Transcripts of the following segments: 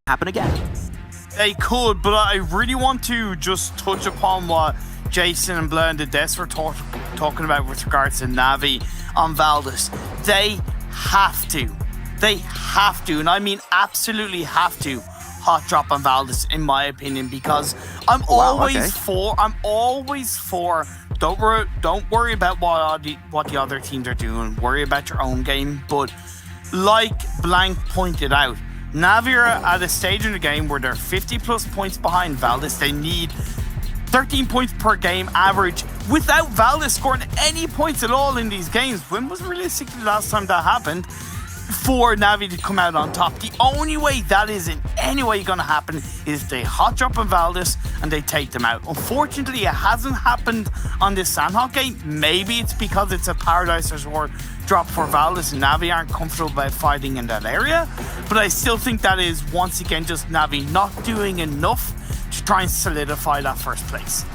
Happen again. They could, but I really want to just touch upon what Jason and Blair and the Des were talking about with regards to Navi on Valdus. They have to. They have to, and I mean absolutely have to, hot drop on Valdus, in my opinion, because I'm always for. Don't worry about what the other teams are doing. Worry about your own game. But like Blank pointed out, Navi are at a stage in the game where they're 50 plus points behind Valdus. They need 13 points per game average without Valdus scoring any points at all in these games. When was realistically the last time that happened for Navi to come out on top? The only way that is in any way going to happen is they hot drop on Valdus and they take them out. Unfortunately, it hasn't happened on this Sanhok game. Maybe it's because it's a Paradise Resort drop for Valdus and Navi aren't comfortable about fighting in that area. But I still think that is, once again, just Navi not doing enough to try and solidify that first place.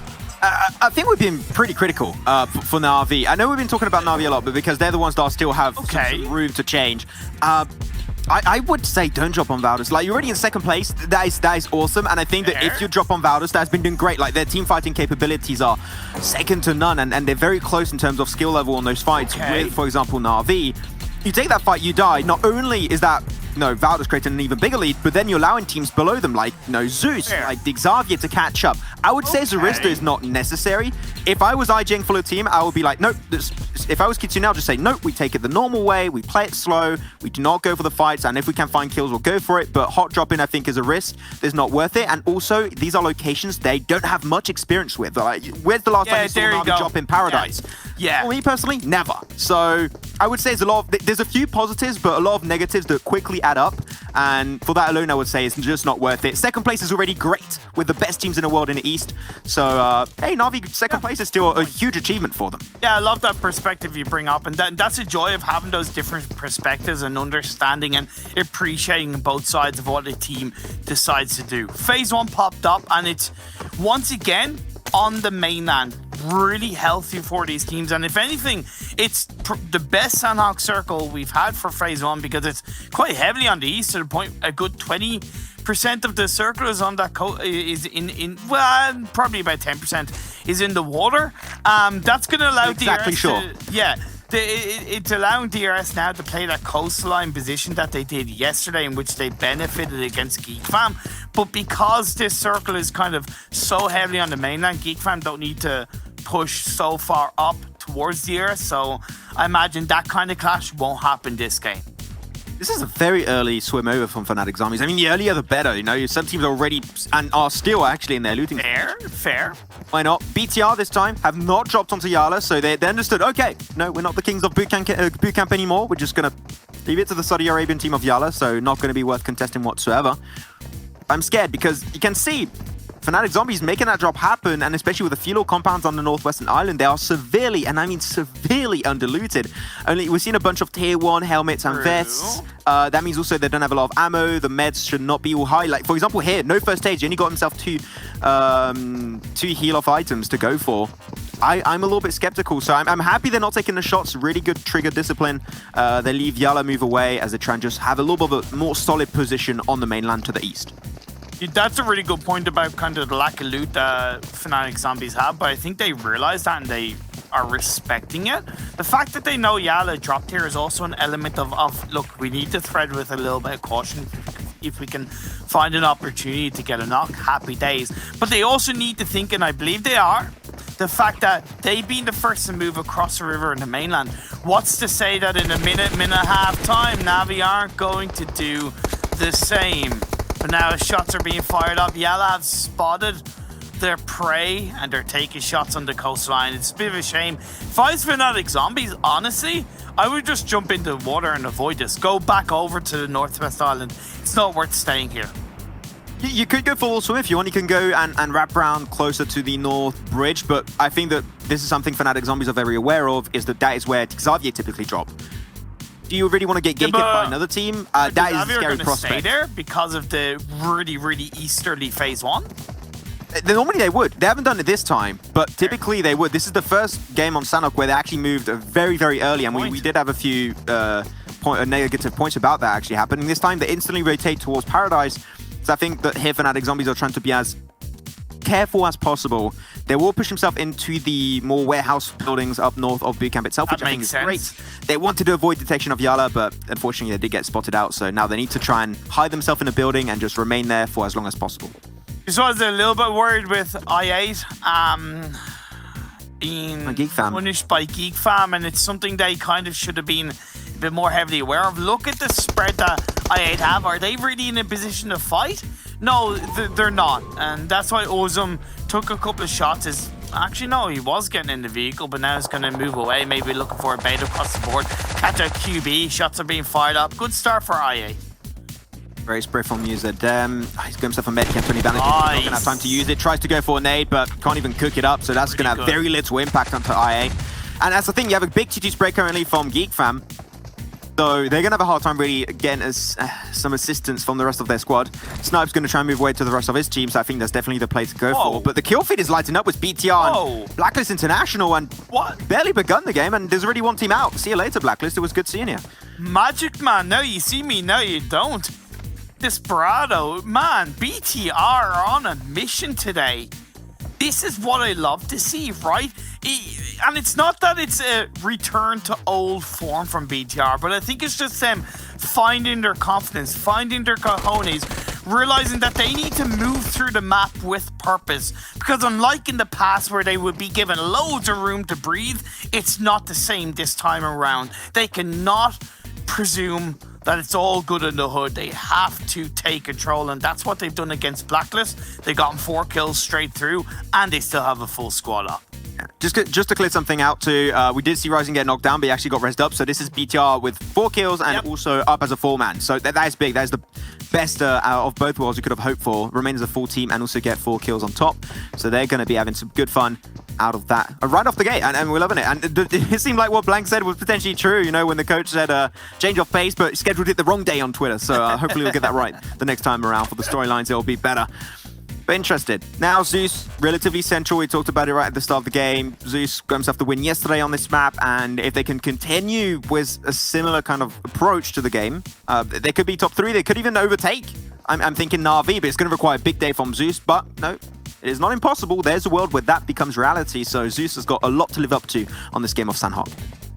I think we've been pretty critical for Na'Vi. I know we've been talking about Na'Vi a lot, but because they're the ones that still have some room to change. I would say don't drop on Valdus. Like, you're already in second place. That is awesome. And I think that if you drop on Valdus, that's been doing great. Like, their team fighting capabilities are second to none, and they're very close in terms of skill level on those fights with, for example, Na'Vi. You take that fight, you die. Not only is that, Valdus creating an even bigger lead, but then you're allowing teams below them, like, Zeus, like Xavier, to catch up. I would say Zarista is not necessary. If I was IGing full of team, I would be like, nope. If I was Kitsune, I'll just say, nope, we take it the normal way, we play it slow, we do not go for the fights, and if we can find kills, we'll go for it. But hot dropping, I think, is a risk. It's not worth it. And also, these are locations they don't have much experience with. Like, where's the last time you saw Na'Vi drop in Paradise? Yeah. For me personally, never. So I would say there's a few positives, but a lot of negatives that quickly add up. And for that alone, I would say it's just not worth it. Second place is already great with the best teams in the world in the East. So, hey, Na'Vi, second place is still a huge achievement for them. Yeah, I love that perspective you bring up. And that's the joy of having those different perspectives and understanding and appreciating both sides of what a team decides to do. Phase 1 popped up, and it's, once again, on the mainland. Really healthy for these teams, and if anything, it's the best Sanhok circle we've had for phase 1, because it's quite heavily on the east, to the point a good 20% of the circle is on that is in well, probably about 10% is in the water. That's going to allow it's allowing DRS now to play that coastline position that they did yesterday, in which they benefited against GeekFam. But because this circle is kind of so heavily on the mainland, GeekFam don't need to push so far up towards DRS, so I imagine that kind of clash won't happen this game. This is a very early swim over from Fnatic Zombies. I mean, the earlier the better, Some teams are already and are still actually in their looting. Fair. Why not? BTR this time have not dropped onto Yala, so they understood, okay, no, we're not the kings of boot camp anymore. We're just going to leave it to the Saudi Arabian team of Yala, so not going to be worth contesting whatsoever. I'm scared because you can see Fnatic Zombies making that drop happen, and especially with the Philo compounds on the northwestern island, they are severely, and I mean severely, underlooted. We've seen a bunch of tier 1 helmets and vests. That means also they don't have a lot of ammo. The meds should not be all high. Like, for example, here, no first stage. He only got himself two heal-off items to go for. I'm a little bit skeptical, so I'm happy they're not taking the shots. Really good trigger discipline. They leave Yala move away as they try and just have a little bit of a more solid position on the mainland to the east. That's a really good point about kind of the lack of loot that Fnatic Zombies have, but I think they realize that and they are respecting it. The fact that they know Yala dropped here is also an element of look, we need to thread with a little bit of caution. If we can find an opportunity to get a knock, happy days. But they also need to think, and I believe they are, the fact that they've been the first to move across the river in the mainland. What's to say that in a minute and a half time, Navi aren't going to do the same? But now shots are being fired up. Yala have spotted their prey and they're taking shots on the coastline. It's a bit of a shame. If I was Fnatic Zombies, honestly, I would just jump into the water and avoid this. Go back over to the Northwest Island. It's not worth staying here. You could go full swim if you want. You can go and wrap around closer to the North Bridge, but I think that this is something Fnatic Zombies are very aware of, is that is where Xavier typically drop. Do you really want to get ganked by another team? That is a scary prospect. Stay there because of the really, really easterly phase 1? Normally they would. They haven't done it this time, but typically they would. This is the first game on Sanhok where they actually moved very, very early, and we did have a few negative points about that actually happening. This time they instantly rotate towards Paradise, so I think that here Fnatic Zombies are trying to be as careful as possible. They will push himself into the more warehouse buildings up north of boot camp itself, which I think is great. They wanted to avoid detection of Yala, but unfortunately they did get spotted out, so now they need to try and hide themselves in a building and just remain there for as long as possible. So I was a little bit worried with I8 being punished by Geek Fam, and it's something they kind of should have been a bit more heavily aware of. Look at the spread that I8 have. Are they really in a position to fight? No, they're not, and that's why Ozum took a couple of shots. Actually, no, he was getting in the vehicle, but now he's going to move away, maybe looking for a bait across the board. Catch a QB, shots are being fired up. Good start for I8. Great spray from user Dem. He's got himself a medicam, 20 bandage. He's not going to have time to use it. Tries to go for a nade, but can't even cook it up, so that's going to have very little impact onto IA. And that's the thing, you have a big T2 spray currently from Geek Fam, so they're going to have a hard time really getting some assistance from the rest of their squad. Snipe's going to try and move away to the rest of his team, so I think that's definitely the play to go for. But the kill feed is lighting up with BTR and Blacklist International, and barely begun the game, and there's already one team out. See you later, Blacklist. It was good seeing you. Magic Man, now you see me, now you don't. Desperado, man, BTR are on a mission today. This is what I love to see, right? And it's not that it's a return to old form from BTR, but I think it's just them finding their confidence, finding their cojones, realizing that they need to move through the map with purpose. Because unlike in the past where they would be given loads of room to breathe, it's not the same this time around. They cannot presume that it's all good in the hood. They have to take control, and that's what they've done against Blacklist. They got 4 kills straight through, and they still have a full squad up. Just to clear something out too, we did see Rising get knocked down, but he actually got rezzed up. So this is BTR with 4 kills and also up as a 4-man. So that is big. That is the best out of both worlds we could have hoped for. Remain as a full team and also get 4 kills on top. So they're going to be having some good fun out of that right off the gate, and we're loving it. And it seemed like what Blank said was potentially true, you know, when the coach said change of pace, but scheduled it the wrong day on Twitter. So hopefully we'll get that right the next time around. For the storylines, it'll be better. But interested. Now Zeus, relatively central. We talked about it right at the start of the game. Zeus got himself the win yesterday on this map, and if they can continue with a similar kind of approach to the game, they could be top 3. They could even overtake. I'm thinking Na'Vi, but it's going to require a big day from Zeus. But no, it is not impossible. There's a world where that becomes reality. So Zeus has got a lot to live up to on this game of Sanhok.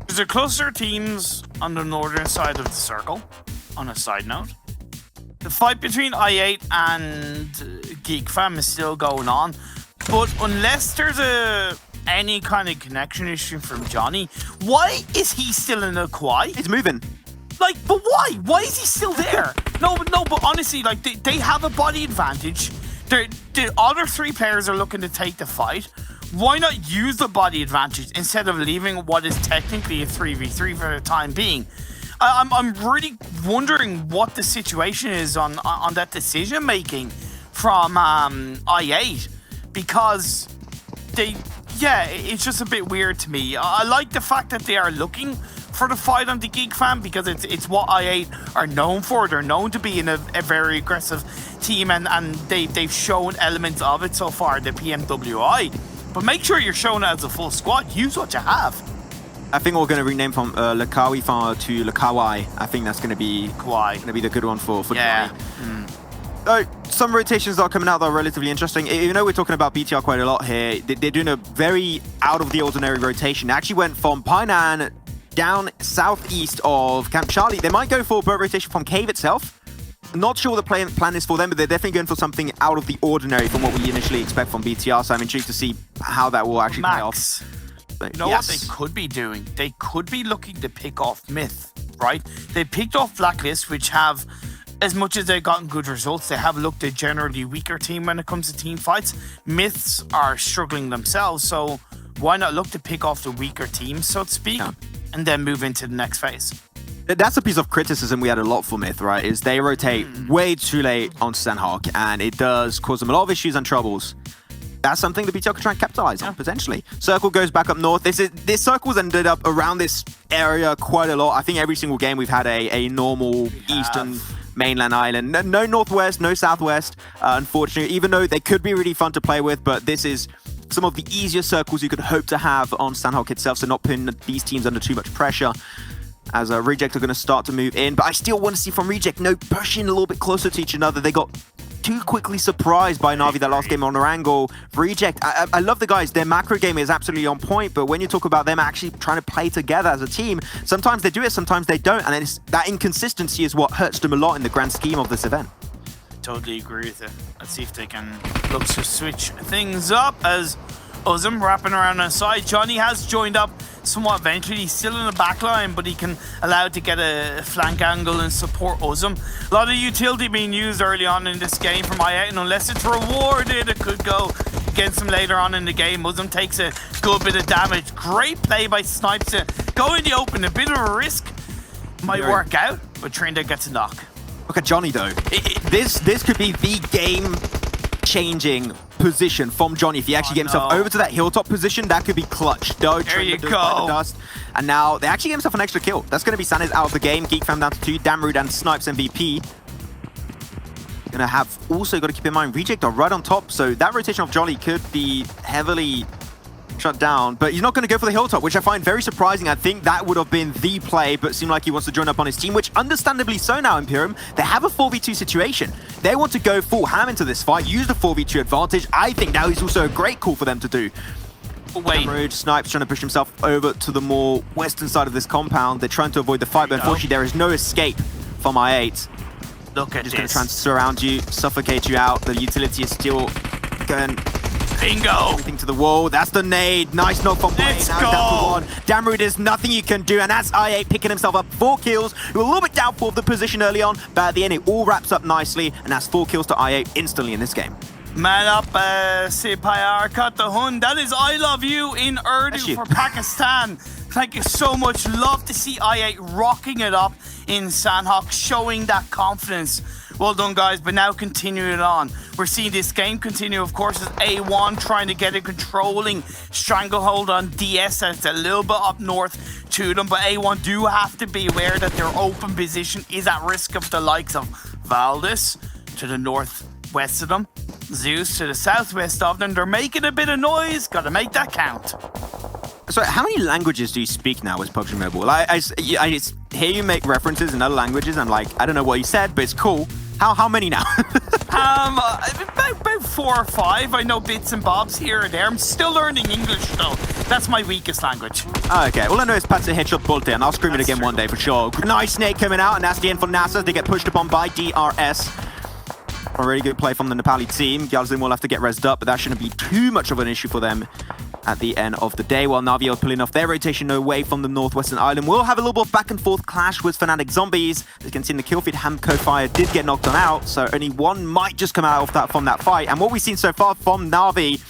There's a closer teams on the northern side of the circle, on a side note. The fight between I8 and Geek Fam is still going on, but unless there's any kind of connection issue from Johnny, why is he still in the Kwai? He's moving. Like, but why? Why is he still there? No, but honestly, like, they have a body advantage. The other 3 players are looking to take the fight. Why not use the body advantage instead of leaving what is technically a 3v3 for the time being? I'm really wondering what the situation is on that decision making from I8, because it's just a bit weird to me. I like the fact that they are looking for the fight on the Geek Fam, because it's what I8 are known for. They're known to be in a very aggressive team, and they've shown elements of it so far, the PMWI. But make sure you're showing it as a full squad. Use what you have. I think we're going to rename from Lakawi to Lakawai. I think that's going to be the good one for Johnny. Some rotations that are coming out that are relatively interesting. Even though we're talking about BTR quite a lot here, they're doing a very out of the ordinary rotation. They actually went from Painan down southeast of Camp Charlie. They might go for a boat rotation from Cave itself. Not sure what the plan is for them, but they're definitely going for something out of the ordinary from what we initially expect from BTR. So I'm intrigued to see how that will actually pay off. You know what they could be doing? They could be looking to pick off Myth, right? They picked off Blacklist, which have, as much as they've gotten good results, they have looked a generally weaker team when it comes to team fights. Myths are struggling themselves, so why not look to pick off the weaker teams, so to speak, and then move into the next phase? That's a piece of criticism we had a lot for Myth, right? Is they rotate way too late on Sanhok, and it does cause them a lot of issues and troubles. That's something the BTR could try and capitalize on, potentially. Circle goes back up north. This circle's ended up around this area quite a lot. I think every single game we've had a normal eastern mainland island. No northwest, no southwest, unfortunately, even though they could be really fun to play with, but this is some of the easier circles you could hope to have on Sanhok itself, so not putting these teams under too much pressure. As Reject are going to start to move in, but I still want to see from Reject, pushing a little bit closer to each other. They got too quickly surprised by Na'Vi that last game on their angle. Reject, I love the guys. Their macro game is absolutely on point, but when you talk about them actually trying to play together as a team, sometimes they do it, sometimes they don't, and that inconsistency is what hurts them a lot in the grand scheme of this event. Totally agree with it. Let's see if they can look to switch things up as Uzum wrapping around on the side. Johnny has joined up somewhat eventually. He's still in the back line, but he can allow to get a flank angle and support Uzum. A lot of utility being used early on in this game from i8, and unless it's rewarded, it could go against him later on in the game. Uzum takes a good bit of damage. Great play by Snipes to go in the open. A bit of a risk. Might work out, but Trinda gets a knock. Look at Johnny though. This could be the game-changing position from Johnny. If he actually gets himself over to that hilltop position, that could be clutch. There you go. The dust. And now they actually get himself an extra kill. That's going to be Sanes out of the game. GeekFam down to 2. Damrude and Snipes MVP. Gonna have also got to keep in mind Reject are right on top, so that rotation of Johnny could be heavily shut down, but he's not going to go for the hilltop, which I find very surprising. I think that would have been the play, but seemed like he wants to join up on his team, which understandably so now, Imperium. They have a 4v2 situation. They want to go full ham into this fight, use the 4v2 advantage. I think now is also a great call for them to do. Damrude, Snipes trying to push himself over to the more western side of this compound. They're trying to avoid the fight, but unfortunately there is no escape from i8. Look at just going to try and surround you, suffocate you out. The utility is still going... Bingo! Everything to the wall. That's the nade. Nice knock from Blade. Let's now go! Down to 1. Damrude, there's nothing you can do, and that's i8 picking himself up 4 kills. We were a little bit doubtful of the position early on, but at the end it all wraps up nicely, and that's 4 kills to i8 instantly in this game. Man up, Sipayar, cut the Hun. That is I Love You in Urdu for Pakistan. Thank you so much. Love to see i8 rocking it up in Sanhok, showing that confidence. Well done, guys, but now continuing it on. We're seeing this game continue, of course, as A1 trying to get a controlling stranglehold on DS. That's a little bit up north to them, but A1 do have to be aware that their open position is at risk of the likes of Valdus to the northwest of them, Zeus to the southwest of them. They're making a bit of noise. Got to make that count. So how many languages do you speak now with PUBG Mobile? I hear you make references in other languages. I'm like, I don't know what you said, but it's cool. How many now? About 4 or 5. I know bits and bobs here and there. I'm still learning English though. That's my weakest language. Okay, all I know is Patsa headshot Bolte, and I'll scream it again one day for sure. Nice snake coming out, and that's the end for NASA. They get pushed upon by DRS. A really good play from the Nepali team. Gyalzin will have to get rezzed up, but that shouldn't be too much of an issue for them at the end of the day, while Na'Vi are pulling off their rotation away from the northwestern island. We'll have a little bit of back and forth clash with Fnatic Zombies. As you can see in the kill feed, Hamco Fire did get knocked on out, so only one might just come out of that from that fight. And what we've seen so far from Na'Vi,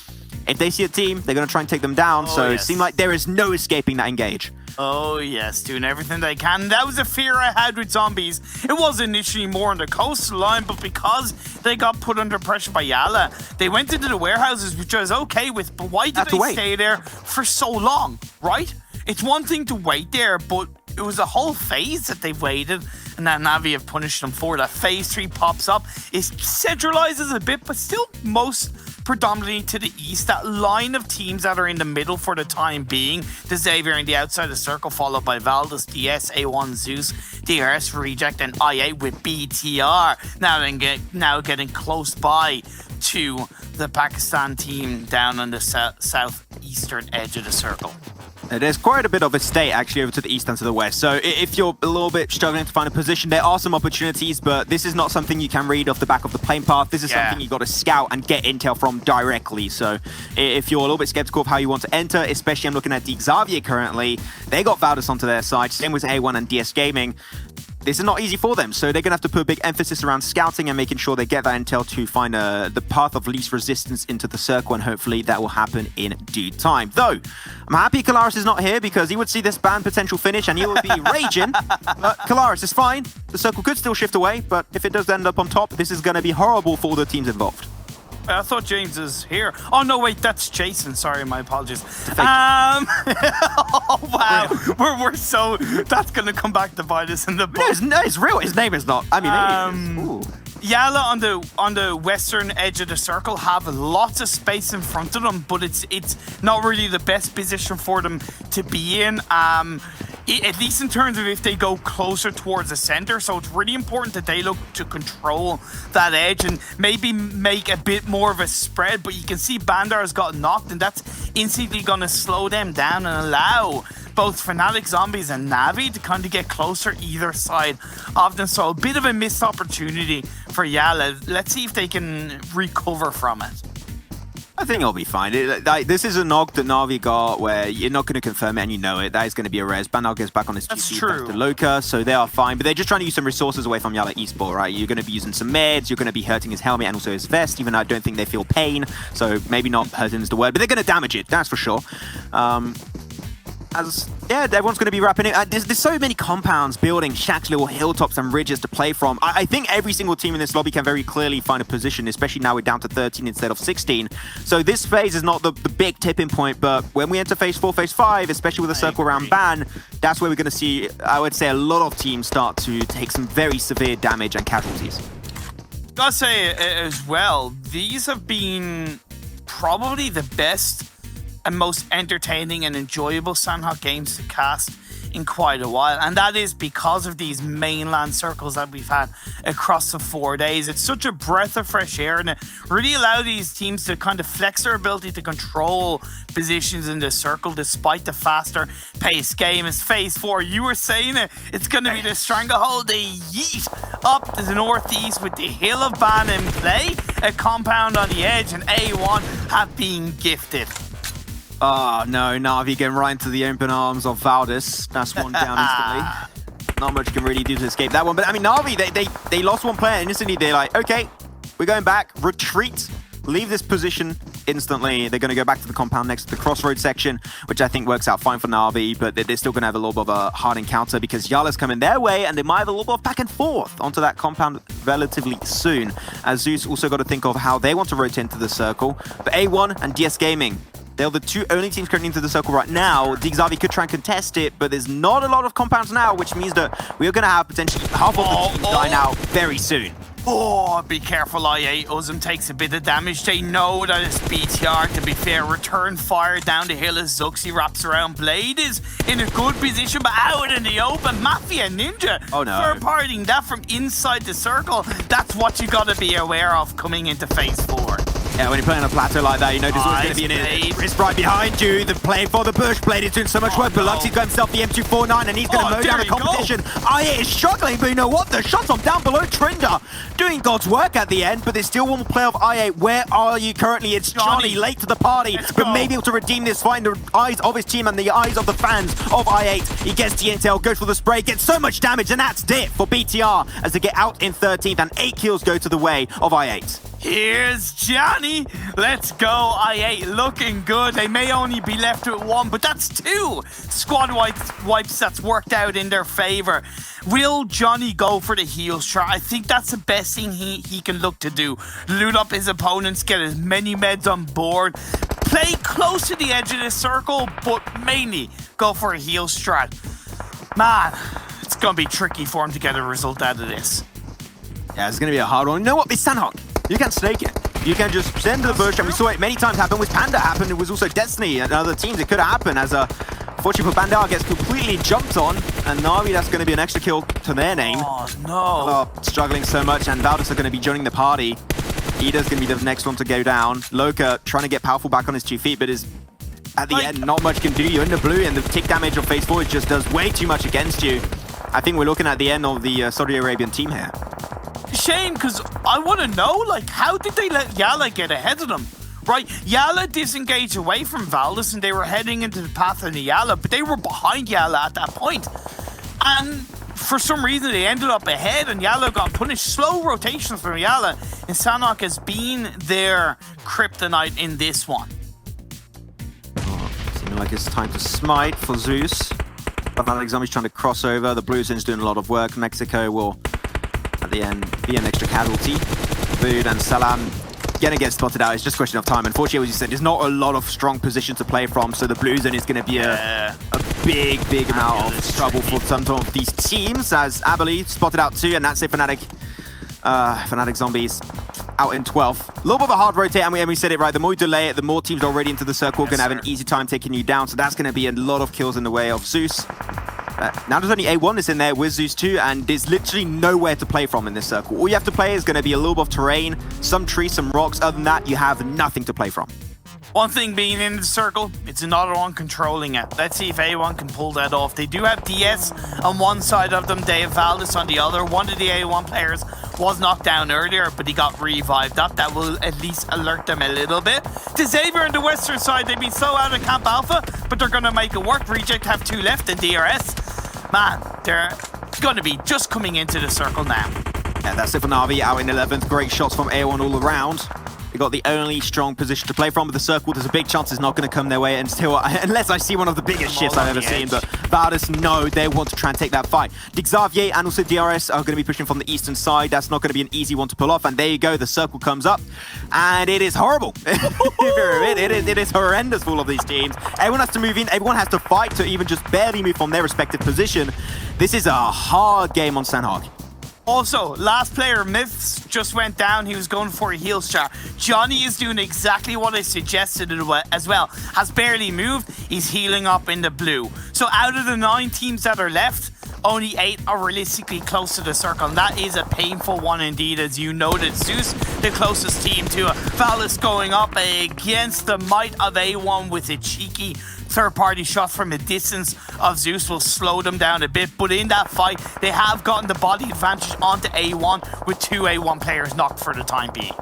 if they see a team, they're going to try and take them down, it seemed like there is no escaping that engage. Oh yes, doing everything they can. That was a fear I had with Zombies. It was initially more on the coastline, but because they got put under pressure by Yala, they went into the warehouses, which I was okay with, but why did they stay there for so long, right? It's one thing to wait there, but it was a whole phase that they waited, and that Na'Vi have punished them for that. Phase 3 pops up, it centralizes a bit, but still most predominantly to the east. That line of teams that are in the middle for the time being, the Xavier in the outside of the circle, followed by Valdus, DS, A1, Zeus, DRS, Reject, and i8 with BTR. Now getting close by to the Pakistan team down on the southeastern edge of the circle. There's quite a bit of a state actually over to the east and to the west. So if you're a little bit struggling to find a position, there are some opportunities, but this is not something you can read off the back of the plane path. This is something you got to scout and get intel from directly. So if you're a little bit skeptical of how you want to enter, especially I'm looking at the Xavier currently, they got Valdus onto their side. Same with A1 and DS Gaming. This is not easy for them, so they're going to have to put a big emphasis around scouting and making sure they get that intel to find the path of least resistance into the circle, and hopefully that will happen in due time. Though, I'm happy Kalaris is not here because he would see this ban potential finish and he would be raging. But Kalaris is fine. The circle could still shift away, but if it does end up on top, this is going to be horrible for all the teams involved. I thought James is here. Oh, no, wait, that's Jason. Sorry, my apologies. wow. We're so... That's going to come back to bite us in the butt. No, it's real. His name is not. I mean, maybe it is. Ooh. Yala on the western edge of the circle have lots of space in front of them, but it's not really the best position for them to be in. At least in terms of if they go closer towards the center. So it's really important that they look to control that edge and maybe make a bit more of a spread. But you can see Bandar's got knocked, and that's instantly going to slow them down and allow both Fnatic Zombies and Navi to kind of get closer either side of them. So a bit of a missed opportunity for Yala. Let's see if they can recover from it. I think it'll be fine. This is a knock that Na'Vi got where you're not going to confirm it and you know it. That is going to be a res. Bandar gets back on his GC back to Loka, so they are fine. But they're just trying to use some resources away from Yala Esports, right? You're going to be using some meds, you're going to be hurting his helmet and also his vest, even though I don't think they feel pain. So maybe not hurting is the word, but they're going to damage it, that's for sure. Yeah, everyone's going to be wrapping it. There's so many compounds building, shacks, little hilltops and ridges to play from. I think every single team in this lobby can very clearly find a position, especially now we're down to 13 instead of 16. So this phase is not the big tipping point, but when we enter phase 4, phase 5, especially with a circle around ban, that's where we're going to see, I would say, a lot of teams start to take some very severe damage and casualties. Gotta say as well, these have been probably the best and most entertaining and enjoyable Sanhok games to cast in quite a while, and that is because of these mainland circles that we've had across the 4 days. It's such a breath of fresh air, and it really allows these teams to kind of flex their ability to control positions in the circle despite the faster paced game. As phase 4, you were saying it's going to be the stranglehold. They yeet up to the northeast with the Hill of Ban in play, a compound on the edge, and A1 have been gifted. Oh no, Na'Vi getting right into the open arms of Valdus. That's one down instantly. Not much can really do to escape that one. But I mean, Na'Vi, they lost one player and instantly they're like, okay, we're going back, retreat, leave this position instantly. They're going to go back to the compound next to the crossroad section, which I think works out fine for Na'Vi, but they're still going to have a little bit of a hard encounter because Yala's coming their way and they might have a little bit of back and forth onto that compound relatively soon. As Zeus also got to think of how they want to rotate into the circle. But A1 and DS Gaming, they're the two only teams currently into the circle right now. Xavi could try and contest it, but there's not a lot of compounds now, which means that we're going to have potentially half of the team dying out very soon. Oh, be careful, IA. Uzum takes a bit of damage. They know that it's BTR, to be fair. Return fire down the hill as Zuxi wraps around. Blade is in a good position, but out in the open. Mafia Ninja third partying that from inside the circle. That's what you got to be aware of coming into phase 4. Yeah, when you're playing on a plateau like that, you know there's always going to be an wrist right behind you. The play for the bush. Blade is doing so much work. Biluxi's got himself the M249 and he's going to mow down the competition. IA is struggling, but you know what? The shots from down below. Trinder doing God's work at the end, but there's still one player of IA. Where are you currently? It's Johnny late to the party, but maybe able to redeem this fight in the eyes of his team and the eyes of the fans of I8. He gets the intel, goes for the spray, gets so much damage, and that's it for BTR as they get out in 13th, and 8 kills go to the way of I8. Here's Johnny. Let's go. I8 looking good. They may only be left with 1, but that's 2 squad wipes that's worked out in their favor. Will Johnny go for the heal shot? I think that's the best thing he can look to do. Loot up his opponents, get as many meds on board, play close to the edge of the circle, but mainly go for a heal strat. Man, it's going to be tricky for him to get a result out of this. Yeah, it's going to be a hard one. You know what? It's Sanhok. You can snake it. You can just send to the bush, and we saw it many times happen with Panda happen. It was also Destiny and other teams. It could have happened as fortunately for Bandar gets completely jumped on, and Na'Vi, that's going to be an extra kill to their name. Oh, no. Oh, struggling so much, and Valdus are going to be joining the party. Ida's going to be the next one to go down. Loka trying to get powerful back on his 2 feet, but is at the end, not much can do. You're in the blue, and the tick damage of phase 4 just does way too much against you. I think we're looking at the end of the Saudi Arabian team here. Shame, because I want to know, like, how did they let Yala get ahead of them? Right, Yala disengaged away from Valdus and they were heading into the path of the Yala, but they were behind Yala at that point. And for some reason, they ended up ahead and Yala got punished. Slow rotations from Yala, and Sanhok has been their kryptonite in this one. Seeming like it's time to smite for Zeus. But Alexander's trying to cross over. The Blues is doing a lot of work. Mexico will, at the end, be an extra casualty. Bood and Salam gonna get spotted out. It's just a question of time. Unfortunately, as you said, there's not a lot of strong position to play from, so the blue zone is gonna be a big amount of trouble for some of these teams, as Abilene spotted out 2, and that's it. Fnatic Zombies out in 12th. A little bit of a hard rotate, and we said it right. The more you delay it, the more teams already into the circle are going to have an easy time taking you down. So that's going to be a lot of kills in the way of Zeus. Now there's only A1 is in there with Zeus 2, and there's literally nowhere to play from in this circle. All you have to play is going to be a little bit of terrain, some trees, some rocks. Other than that, you have nothing to play from. One thing being in the circle, it's another one controlling it. Let's see if A1 can pull that off. They do have DS on one side of them. They have Valdus on the other. One of the A1 players was knocked down earlier, but he got revived up. That will at least alert them a little bit. To Xavier on the western side, they've been so out of Camp Alpha, but they're going to make it work. Reject have 2 left and DRS. Man, they're going to be just coming into the circle now. Yeah, that's it for Na'Vi out in 11th. Great shots from A1 all around. They got the only strong position to play from, but the circle, there's a big chance it's not going to come their way until, unless I see one of the biggest shifts I've ever seen. But Valdus know they want to try and take that fight. Xavier and also DRS are going to be pushing from the eastern side. That's not going to be an easy one to pull off. And there you go, the circle comes up, and it is horrible. it is horrendous for all of these teams. Everyone has to move in. Everyone has to fight to even just barely move from their respective position. This is a hard game on Sanhok. Also, last player, Myths, just went down. He was going for a heal star. Johnny is doing exactly what I suggested as well. Has barely moved. He's healing up in the blue. So out of the 9 teams that are left, only 8 are realistically close to the circle. And that is a painful one indeed, as you noted. Zeus, the closest team to it. Valdus going up against the might of A1 with a cheeky third-party shot from a distance of Zeus will slow them down a bit, but in that fight, they have gotten the body advantage onto A1 with 2 A1 players knocked for the time being.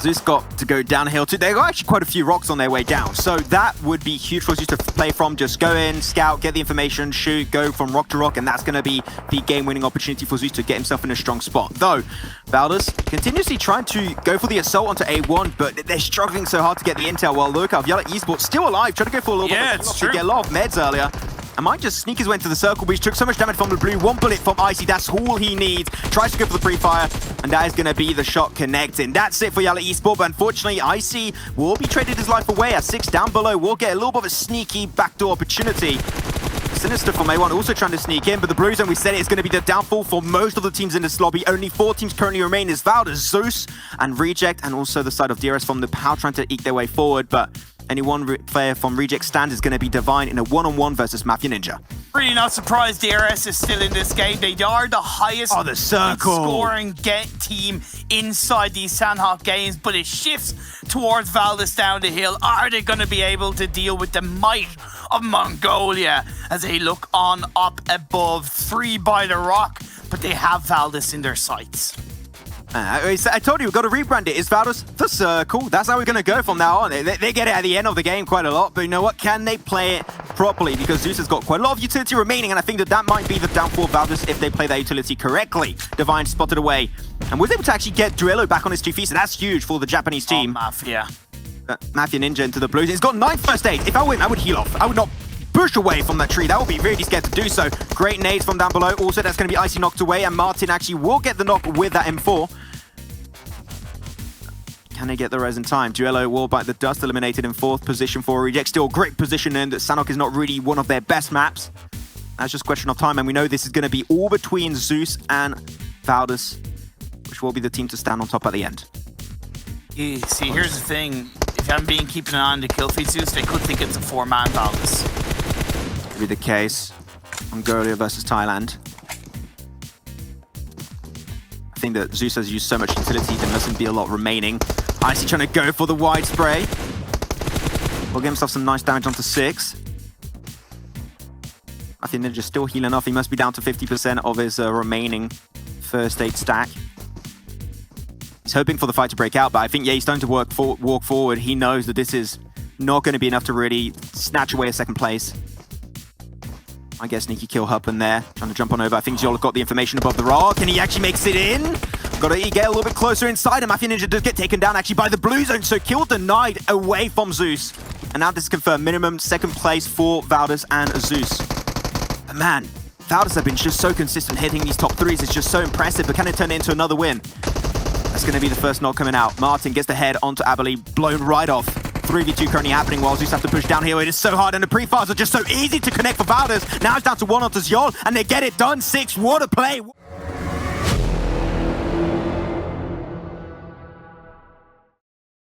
Zeus got to go downhill too. They got actually quite a few rocks on their way down, so that would be huge for Zeus to play from. Just go in, scout, get the information, shoot, go from rock to rock, and that's going to be the game-winning opportunity for Zeus to get himself in a strong spot. Though, Valdus continuously trying to go for the assault onto A1, but they're struggling so hard to get the intel. While look out, Yellow Esports still alive, trying to go for a little bit to get a lot of meds earlier. And might just sneak his way into the circle, but he took so much damage from the blue. 1 bullet from Icy, that's all he needs. Tries to go for the pre-fire, and that is going to be the shot connecting. That's it for Yellow Esports, but unfortunately, Icy will be traded his life away at 6 down below. We'll get a little bit of a sneaky backdoor opportunity. Sinister from A1 also trying to sneak in, but the blue zone, we said it, is going to be the downfall for most of the teams in this lobby. Only 4 teams currently remain is Valdus, Zeus, and Reject, and also the side of DRS from the POW trying to eke their way forward, but only one player from Reject stand is going to be Divine in a one-on-one versus Mafia Ninja. Really not surprised DRS is still in this game. They are the highest scoring team inside these Sanhok games, but it shifts towards Valdus down the hill. Are they going to be able to deal with the might of Mongolia as they look on up above? 3 by the rock, but they have Valdus in their sights. I told you, we've got to rebrand it. It's Valdus the circle. That's how we're going to go from now on. They get it at the end of the game quite a lot, but you know what? Can they play it properly? Because Zeus has got quite a lot of utility remaining, and I think that might be the downfall of Valdus if they play that utility correctly. Divine spotted away and was able to actually get Duello back on his 2 feet, so that's huge for the Japanese team. Mafia. Mafia Ninja into the blues. He's got 9 first aid. If I win, I would heal off. I would not push away from that tree. That would be really scared to do so. Great nades from down below. Also, that's going to be Icy knocked away, and Martin actually will get the knock with that M4. Can they get the res in time? Duello will bite the dust, eliminated in 4th position for Reject. Still great position, and Sanhok is not really one of their best maps. That's just a question of time, and we know this is going to be all between Zeus and Valdus, which will be the team to stand on top at the end. See, here's the thing. If you haven't been keeping an eye on the kill feed Zeus, they could think it's a 4-man Valdus. Could be the case. Mongolia versus Thailand. I think that Zeus has used so much utility, there mustn't be a lot remaining. Icy trying to go for the wide spray. Will get himself some nice damage onto 6. I think Ninja's still healing off. He must be down to 50% of his remaining first aid stack. He's hoping for the fight to break out, but I think, yeah, he's starting to walk forward. He knows that this is not going to be enough to really snatch away a 2nd place. I guess sneaky kill Huppen there, trying to jump on over. I think Ziola got the information above the rock, and he actually makes it in. Got to get a little bit closer inside, and Mafia Ninja does get taken down actually by the blue zone, so kill denied away from Zeus. And now this is confirmed, minimum 2nd place for Valdus and Zeus. But man, Valdus have been just so consistent hitting these top 3s. It's just so impressive, but can it turn it into another win? That's going to be the first knock coming out. Martin gets the head onto Abilene, blown right off. 3v2 currently happening while Zeus have to push down here. It is so hard, and the pre-fires are just so easy to connect for Valdus. Now it's down to 1 onto Zjol, and they get it done. 6, what a play.